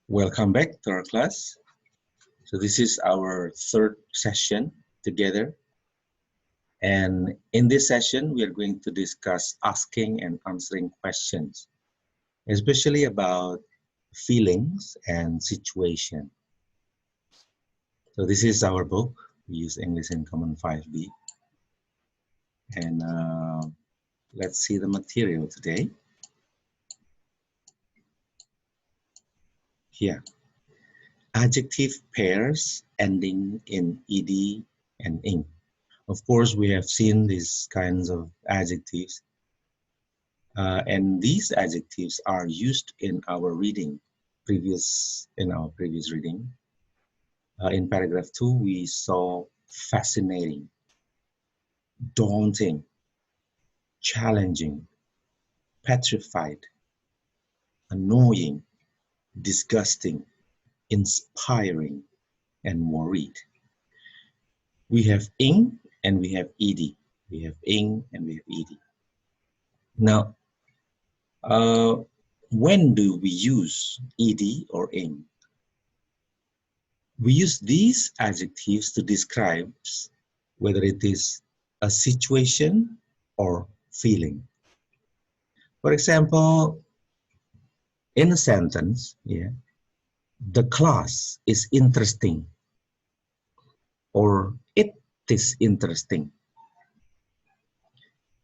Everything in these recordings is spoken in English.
Welcome back to our class. So this is our third session together. And in this session, we are going to discuss asking and answering questions, especially about feelings and situation. So this is our book. We use English in Common 5B. And let's see the material today. Here. Adjective pairs ending in ed and ing. Of course, we have seen these kinds of adjectives, and these adjectives are used in our reading, in our previous reading. In paragraph 2, we saw fascinating, daunting, challenging, petrified, annoying, disgusting, inspiring, and worried. We have ing and we have ed. We have ing and we have ed. Now, when do we use ed or ing? We use these adjectives to describe whether it is a situation or feeling. For example, in a sentence, the class is interesting, or it is interesting.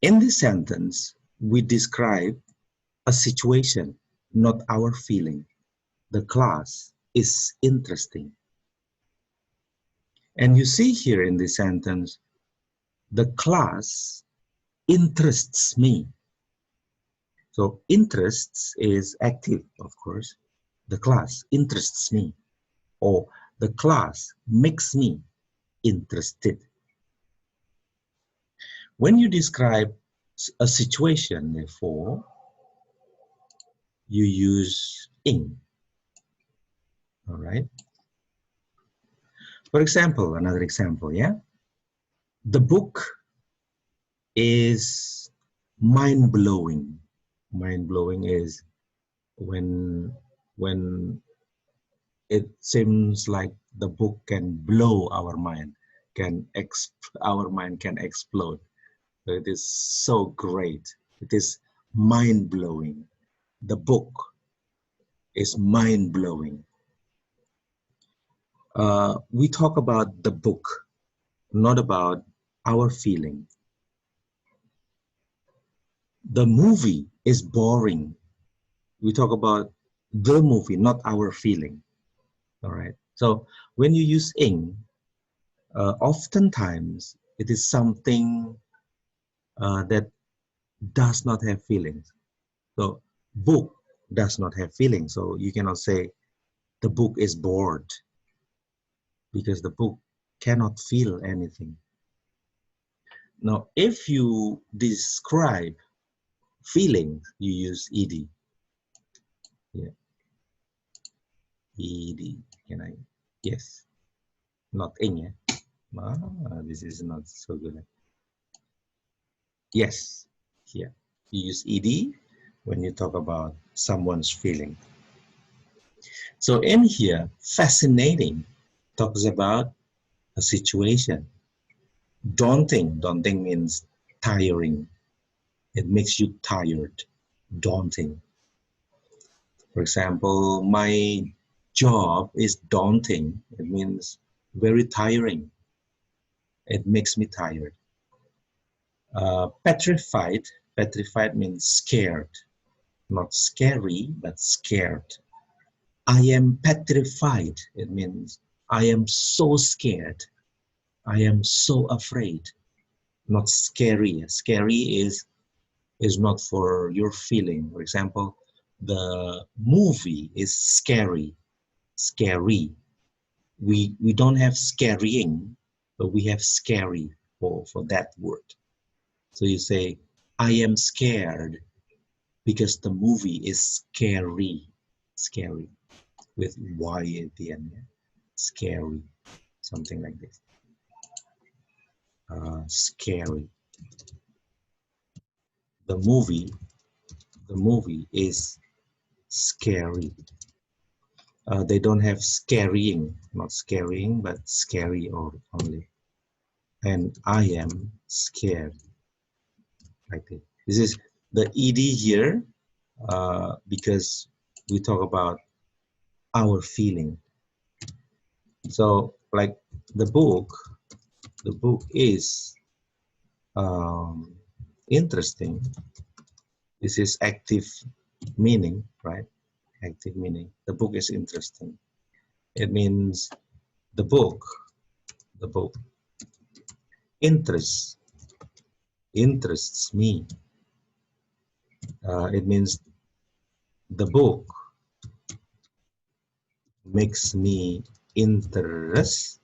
In this sentence, we describe a situation, not our feeling. The class is interesting. And you see here in this sentence, the class interests me. So interests is active, of course. The class interests me, or the class makes me interested. When you describe a situation, therefore, you use ing. All right. For example, another example, the book is mind-blowing. Mind-blowing is when it seems like the book can blow our mind, our mind can explode. So it is so great. It is mind-blowing. The book is mind-blowing. We talk about the book, not about our feeling. The movie is boring. We talk about the movie, not our feeling. All right. So when you use ing, oftentimes it is something that does not have feelings. So book does not have feelings. So you cannot say the book is bored, because the book cannot feel anything. Now, if you describe feelings, you use ed. Yeah. Ed. Can I? Yes. Not ing. Yeah. This is not so good. Yes. Here. You use ed when you talk about someone's feeling. So in here, fascinating talks about a situation. Daunting. Daunting means tiring. It makes you tired. Daunting. For example, my job is daunting. It means very tiring. It makes me tired. Petrified. Petrified means scared. Not scary, but scared. I am petrified. It means I am so scared. I am so afraid. Not scary. Scary is not for your feeling. For example, the movie is scary. Scary. We don't have scarying, but we have scary for that word. So you say, I am scared because the movie is scary. Scary. With Y at the end. Scary. Something like this. Scary. The movie is scary. They don't have scarying, not scarying, but scary or only. And I am scared, like this. This is the ed here because we talk about our feeling. So, like the book is interesting. This is active meaning, right? Active meaning. The book is interesting. It means the book interests me. It means the book makes me interested,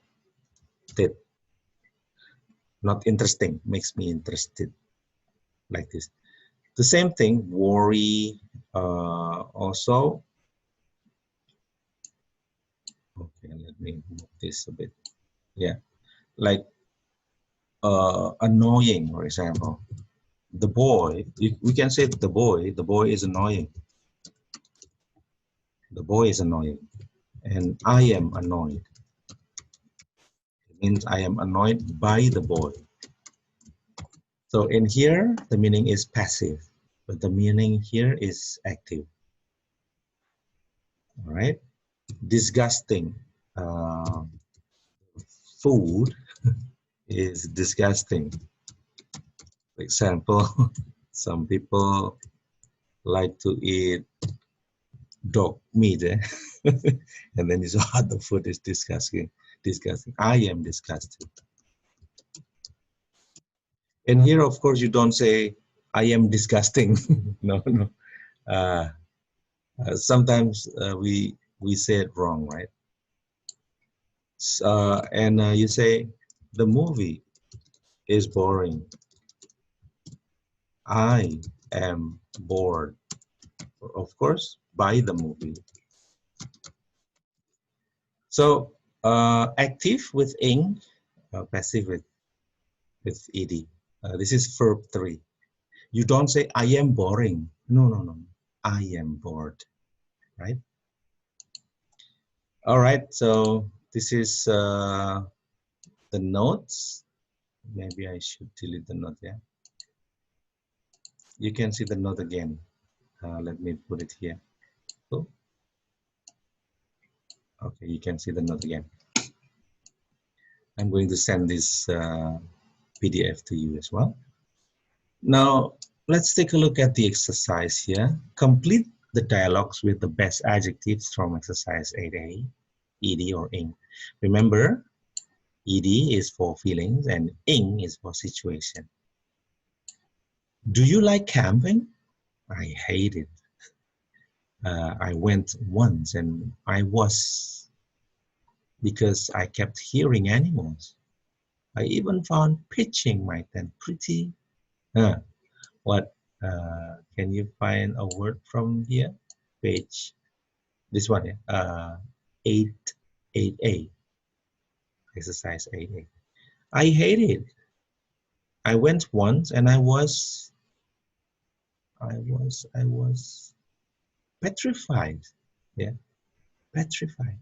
not interesting, makes me interested, like this. The same thing, worry, also. Okay, let me move this a bit. Yeah, like annoying, for example. The boy, we can say the boy is annoying. The boy is annoying. And I am annoyed. It means I am annoyed by the boy. So in here, the meaning is passive, but the meaning here is active. All right. Disgusting. Food is disgusting. For example, some people like to eat dog meat, and then it's hot. The food is disgusting. Disgusting. I am disgusted. And here, of course, you don't say I am disgusting. No, no. Uh, sometimes we say it wrong, right? And you say the movie is boring. I am bored, of course, by the movie. So active with ing, passive with ed. This is verb 3. You don't say I am boring. No, no, no. I am bored, right? All right. So this is the notes. Maybe I should delete the note. Yeah. You can see the note again. Let me put it here. So, okay, you can see the note again. I'm going to send this PDF to you as well. Now, let's take a look at the exercise here. Complete the dialogues with the best adjectives from exercise 8A, ed or ing. Remember, ed is for feelings and ing is for situation. Do you like camping? I hate it. I went once and I was, because I kept hearing animals. I even found pitching my tent pretty. What can you find a word from here? Page, this one, yeah. 8A, exercise 8A. I hate it. I went once and I was petrified. Yeah, petrified.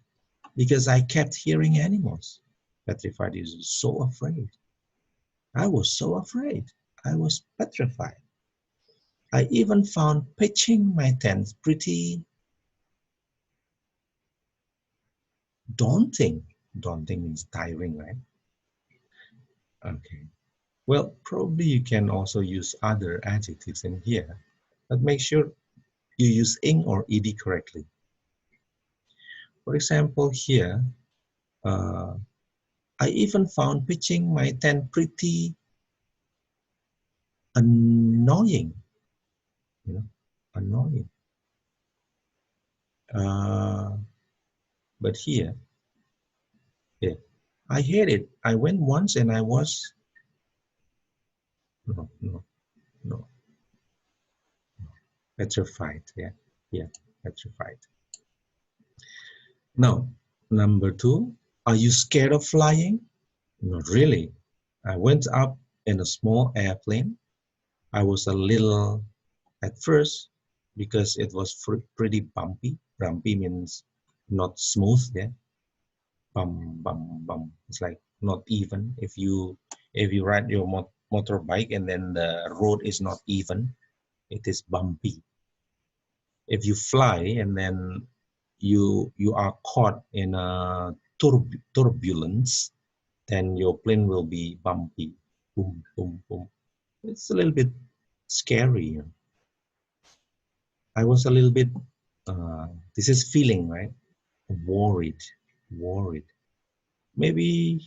Because I kept hearing animals. Petrified is so afraid. I was so afraid. I was petrified. I even found pitching my tent pretty daunting. Daunting means tiring, right? Okay. Well, probably you can also use other adjectives in here, but make sure you use ing or ed correctly. For example, here, I even found pitching my tent pretty annoying. You know, annoying. But here, yeah, I hate it. I went once and I was, no, no, no, petrified. Yeah, yeah, petrified. Now, number 2, are you scared of flying? Not really. I went up in a small airplane. I was a little at first because it was pretty bumpy. Bumpy means not smooth. Yeah, bum bum bum. It's like not even. If you ride your motorbike and then the road is not even, it is bumpy. If you fly and then you are caught in a turbulence, then your plane will be bumpy. Boom, boom, boom. It's a little bit scary. I was a little bit, this is feeling, right? Worried, worried. Maybe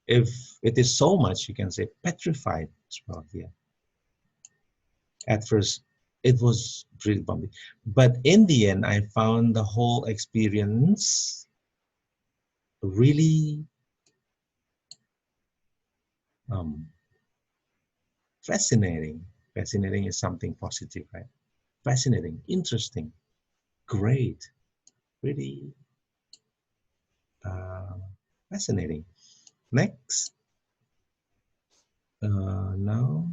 if it is so much, you can say petrified as well here. At first, it was really bumpy. But in the end, I found the whole experience really um, fascinating. Fascinating is something positive, right? Fascinating, interesting, great, really uh, fascinating. Next, now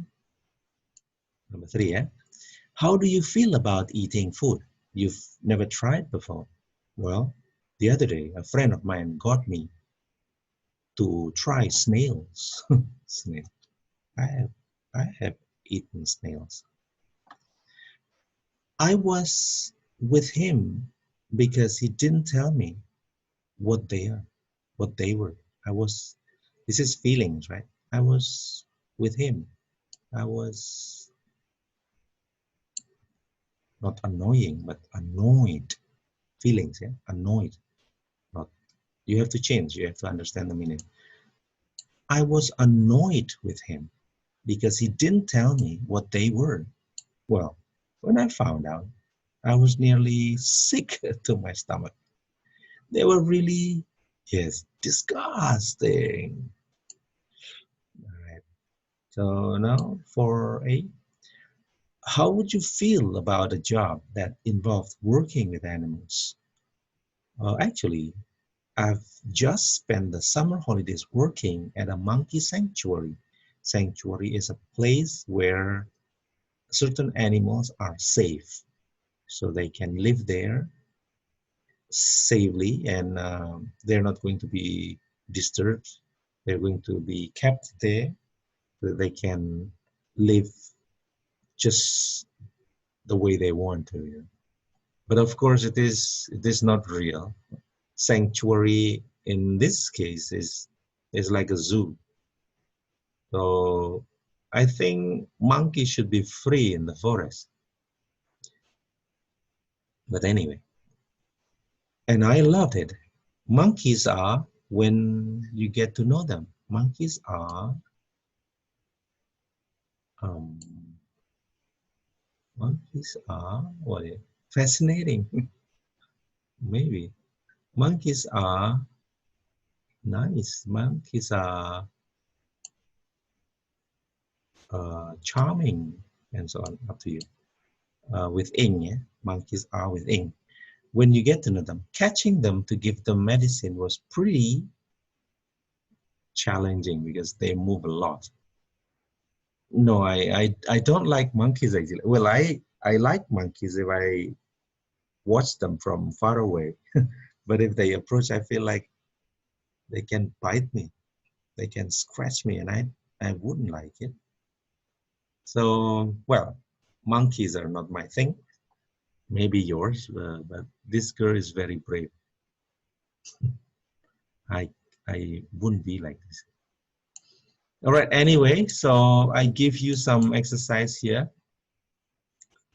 number 3. Yeah, how do you feel about eating food you've never tried before? Well, the other day, a friend of mine got me to try snails. Snail. I have, I have eaten snails. I was with him because he didn't tell me what they are, what they were. I was, this is feelings, right? I was with him. I was not annoying, but annoyed. Feelings, yeah? Annoyed. Not, you have to change, you have to understand the meaning. I was annoyed with him because he didn't tell me what they were. Well, when I found out, I was nearly sick to my stomach. They were really, yes, disgusting. All right. So now for A, how would you feel about a job that involved working with animals? Actually, I've just spent the summer holidays working at a monkey sanctuary. Sanctuary is a place where certain animals are safe, so they can live there safely, and they're not going to be disturbed. They're going to be kept there so that they can live just the way they want to. But of course, it is not real. Sanctuary in this case is like a zoo. So I think monkeys should be free in the forest. But anyway, and I loved it. Monkeys are, when you get to know them, monkeys are um, what fascinating. Maybe monkeys are nice. Monkeys are charming and so on. Up to you. With ing, yeah? Monkeys are with ing. When you get to know them, catching them to give them medicine was pretty challenging because they move a lot. No, I don't like monkeys actually. Well, I like monkeys if I watch them from far away. But if they approach, I feel like they can bite me. They can scratch me, and I wouldn't like it. So, well, monkeys are not my thing. Maybe yours, but this girl is very brave. I I wouldn't be like this. All right. Anyway, so I give you some exercise here.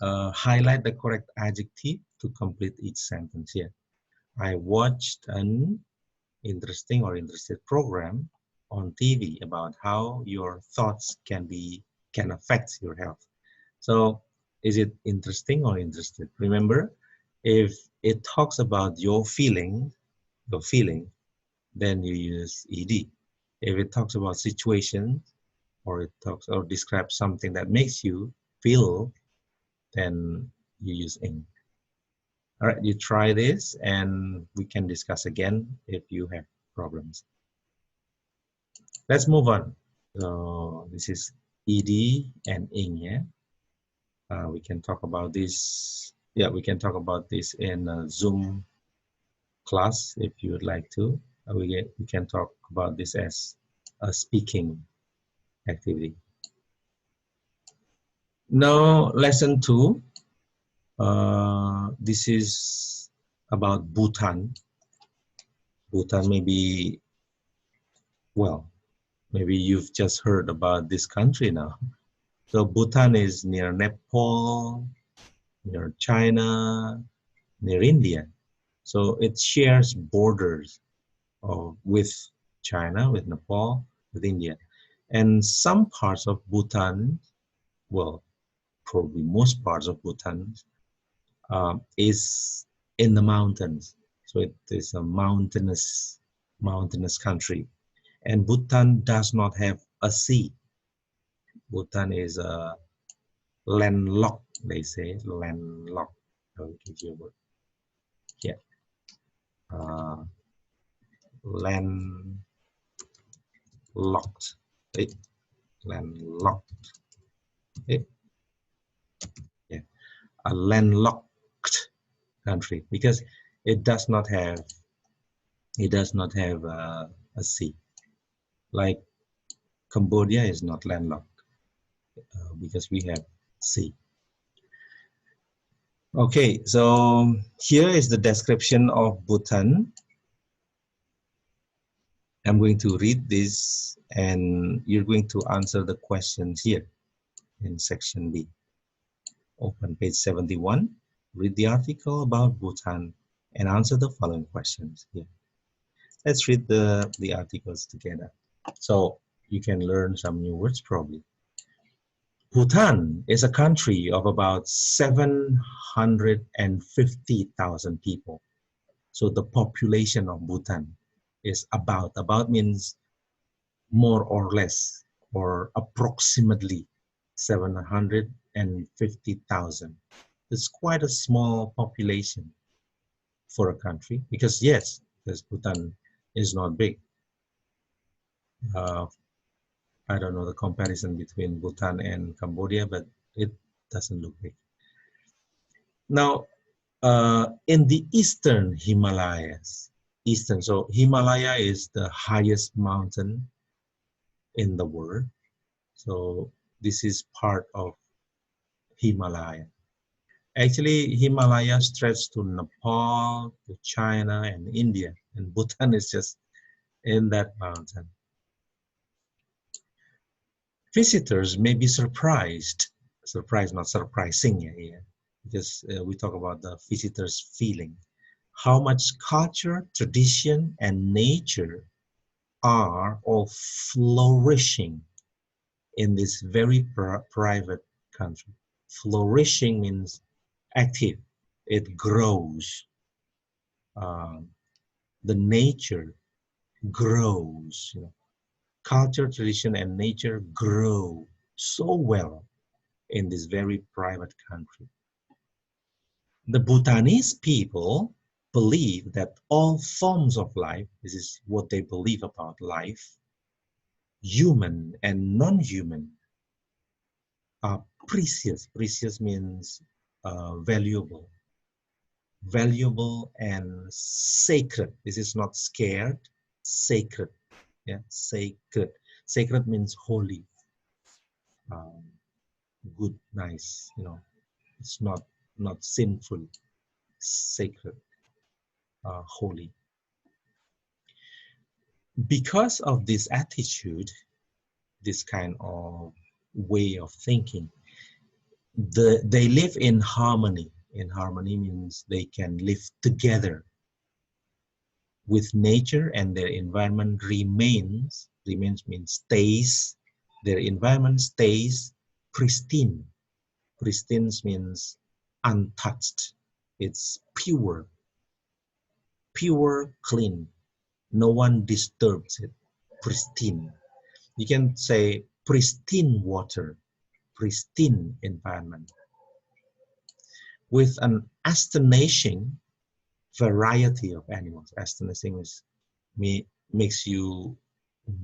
Highlight the correct adjective to complete each sentence here. I watched an interesting or interested program on TV about how your thoughts can affect your health. So is it interesting or interested? Remember, if it talks about your feeling, then you use ed. If it talks about situations or it talks or describes something that makes you feel, then you use ing. All right, you try this and we can discuss again if you have problems. Let's move on. So this is ed and ing, yeah. We can talk about this. Yeah, we can talk about this in Zoom class, if you would like to. We can talk about this as a speaking activity. Now, lesson 2. This is about Bhutan. Bhutan, maybe you've just heard about this country now. So Bhutan is near Nepal, near China, near India. So it shares borders with China, with Nepal, with India. And some parts of Bhutan, well, probably most parts of Bhutan, is in the mountains. So it is a mountainous country. And Bhutan does not have a sea. Bhutan is a landlocked, they say, landlocked. I'll give you a word. Yeah. Uh, landlocked. Right? Landlocked. Right? Yeah. A landlocked country because it does not have a sea. Like Cambodia is not landlocked because we have sea. Okay, so here is the description of Bhutan. I'm going to read this and you're going to answer the questions here in section B. Open page 71, read the article about Bhutan and answer the following questions here. Let's read the articles together. So you can learn some new words probably. Bhutan is a country of about 750,000 people. So the population of Bhutan is about means more or less or approximately 750,000. It's quite a small population for a country because yes, because Bhutan is not big. I don't know the comparison between Bhutan and Cambodia, but it doesn't look big. Now, in the eastern Himalayas, so Himalaya is the highest mountain in the world. So this is part of Himalaya. Actually, Himalaya stretches to Nepal, to China, and India, and Bhutan is just in that mountain. Visitors may be surprised, not surprising here, because we talk about the visitor's feeling, how much culture, tradition, and nature are all flourishing in this very private country. Flourishing means active, it grows. The nature grows. Culture, tradition, and nature grow so well in this very private country. The Bhutanese people believe that all forms of life, this is what they believe about life, human and non-human, are precious. Precious means valuable. Valuable and sacred. This is not scared, sacred. Yeah, sacred. Sacred means holy, good, nice. It's not sinful, sacred, holy. Because of this attitude, this kind of way of thinking, they live in harmony. In harmony means they can live together with nature, and their environment remains means stays, their environment stays pristine. Pristine means untouched. It's pure, clean. No one disturbs it. Pristine. You can say pristine water, pristine environment. With an astonishing variety of animals. Astonishing is makes you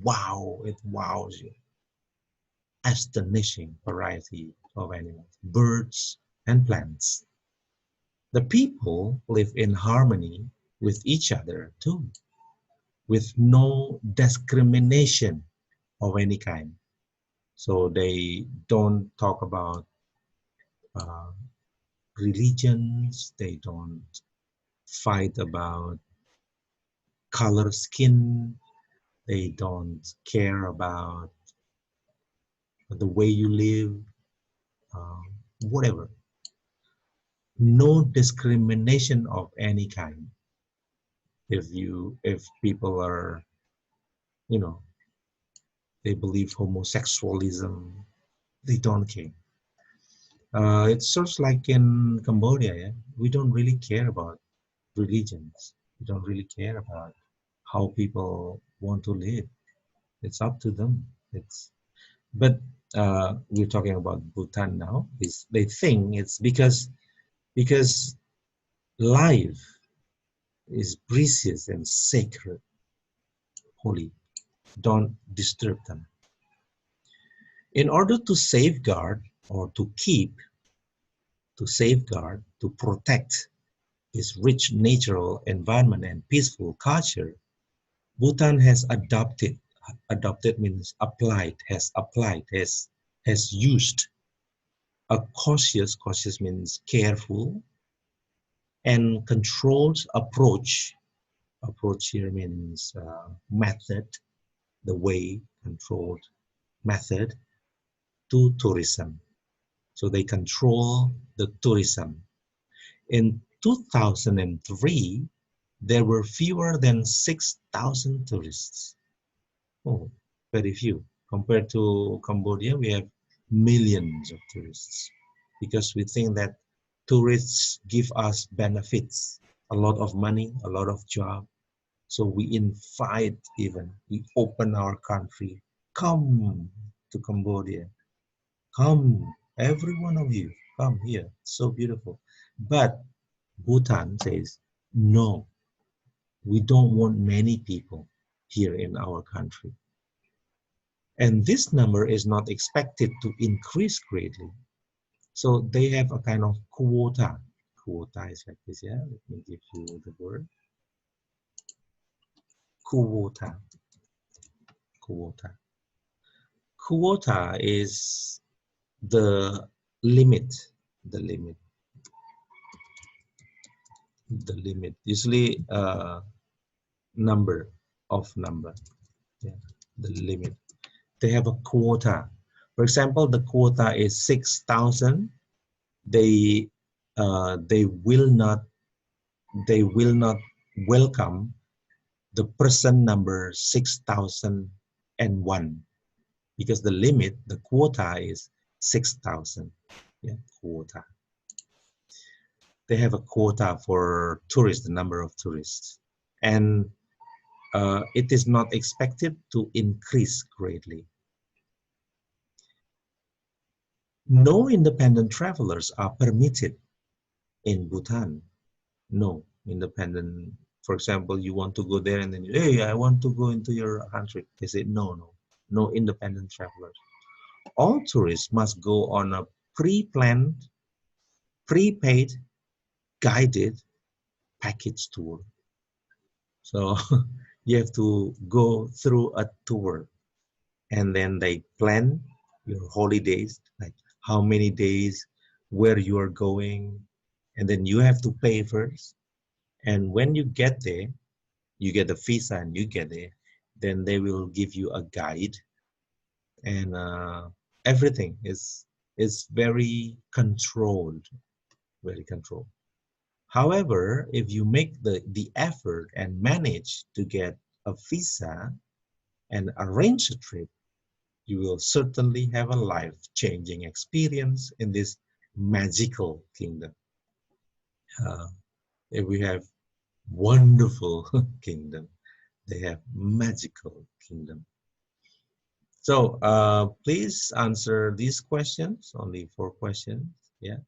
wow, it wows you. Astonishing variety of animals, birds and plants. The people live in harmony with each other too, with no discrimination of any kind. So they don't talk about uh, religions, they don't fight about color skin, they don't care about the way you live, uh, whatever. No discrimination of any kind. If people are, you know, they believe homosexualism, they don't care. It's just like in Cambodia, yeah? We don't really care about religions. We don't really care about how people want to live. It's up to them. But we're talking about Bhutan now. They think it's because life is precious and sacred, holy. Don't disturb them. In order to safeguard or to safeguard, to protect its rich natural environment and peaceful culture, Bhutan has adopted means has used a cautious means careful and controlled approach. Approach here means method, the way, controlled method to tourism. So they control the tourism. In 2003, there were fewer than 6,000 tourists. Oh, very few. Compared to Cambodia, we have millions of tourists because we think that tourists give us benefits, a lot of money, a lot of job. So we invite even, we open our country, come to Cambodia, come, every one of you, come here, so beautiful. But Bhutan says, no, we don't want many people here in our country. And this number is not expected to increase greatly. So they have a kind of quota. Quota is like this, yeah? Let me give you the word. Quota. Quota. Quota is the limit. The limit. The limit. Usually number of number. Yeah. The limit. They have a quota. For example, the quota is 6,000. They will not welcome the person number 6,001 because the limit, the quota is 6,000. Yeah, quota. They have a quota for tourists, the number of tourists, and it is not expected to increase greatly. No independent travelers are permitted in Bhutan. No independent. For example, you want to go there and then, hey, I want to go into your country. They say, no independent travelers. All tourists must go on a pre-planned, prepaid, guided package tour. So you have to go through a tour and then they plan your holidays, like how many days, where you are going, and then you have to pay first. And when you get there, you get the visa and you get there, then they will give you a guide and everything is very controlled, very controlled. However, if you make the effort and manage to get a visa and arrange a trip, you will certainly have a life-changing experience in this magical kingdom. If we have wonderful kingdom, they have magical kingdom. So please answer these questions, only 4 questions. Yeah.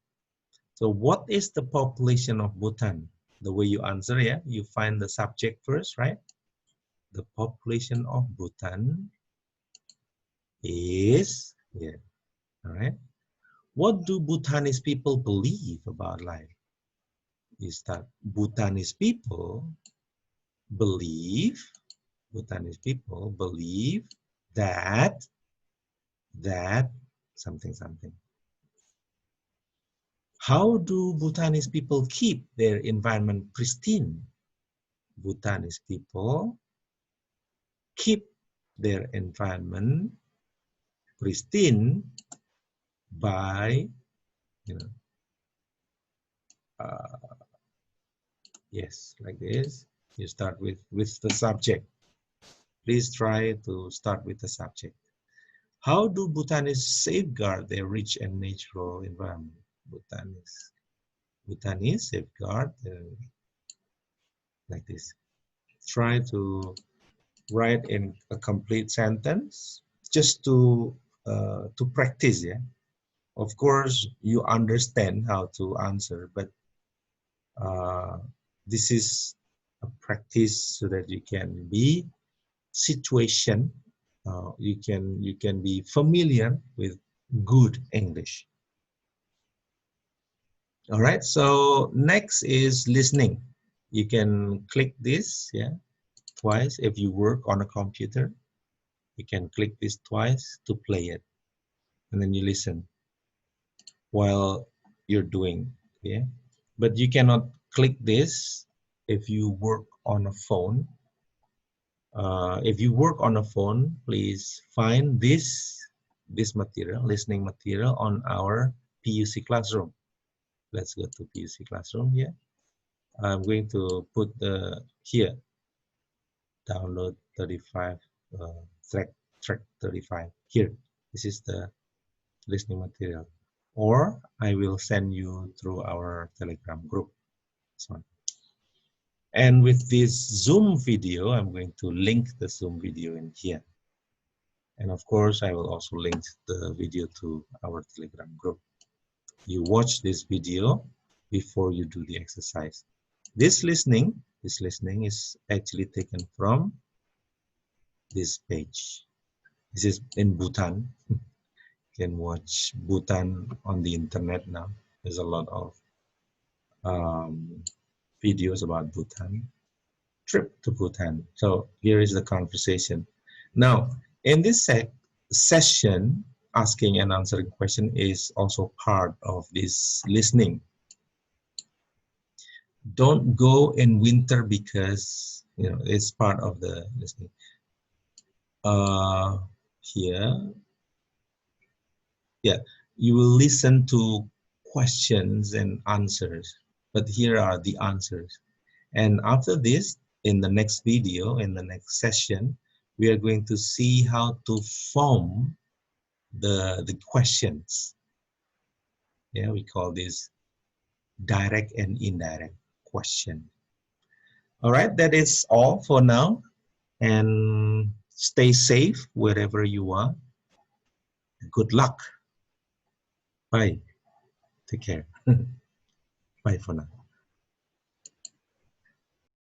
So what is the population of Bhutan? The way you answer, yeah, you find the subject first, right? The population of Bhutan is, yeah, all right. What do Bhutanese people believe about life? Is that Bhutanese people believe, Bhutanese people believe that something something. How do Bhutanese people keep their environment pristine? Bhutanese people keep their environment pristine by, you know, yes, like this. You start with the subject. Please try to start with the subject. How do Bhutanese safeguard their rich and natural environment? Bhutanese safeguard like this. Try to write in a complete sentence just to practice. Yeah, of course you understand how to answer, but this is a practice so that you can be situation. You can be familiar with good English. All right. So next is listening. You can click this, yeah, twice. If you work on a computer, you can click this twice to play it, and then you listen while you're doing, yeah. But you cannot click this if you work on a phone. If you work on a phone, please find this material, listening material, on our PUC classroom. Let's go to PUC classroom here. I'm going to put the here download 35 track 35 here. This is the listening material, or I will send you through our Telegram group. This one. And with this Zoom video, I'm going to link the Zoom video in here. And of course, I will also link the video to our Telegram group. You watch this video before you do the exercise. This listening is actually taken from this page. This is in Bhutan. You can watch Bhutan on the internet now. There's a lot of videos about Bhutan. Trip to Bhutan. So here is the conversation. Now, in this session, asking and answering question is also part of this listening. Don't go in winter because, you know, it's part of the listening. Here, yeah, you will listen to questions and answers, but here are the answers. And after this, in the next video, in the next session, we are going to see how to form the questions. Yeah, we call this direct and indirect question. All right, that is all for now. And stay safe wherever you are. Good luck. Bye. Take care. Bye for now.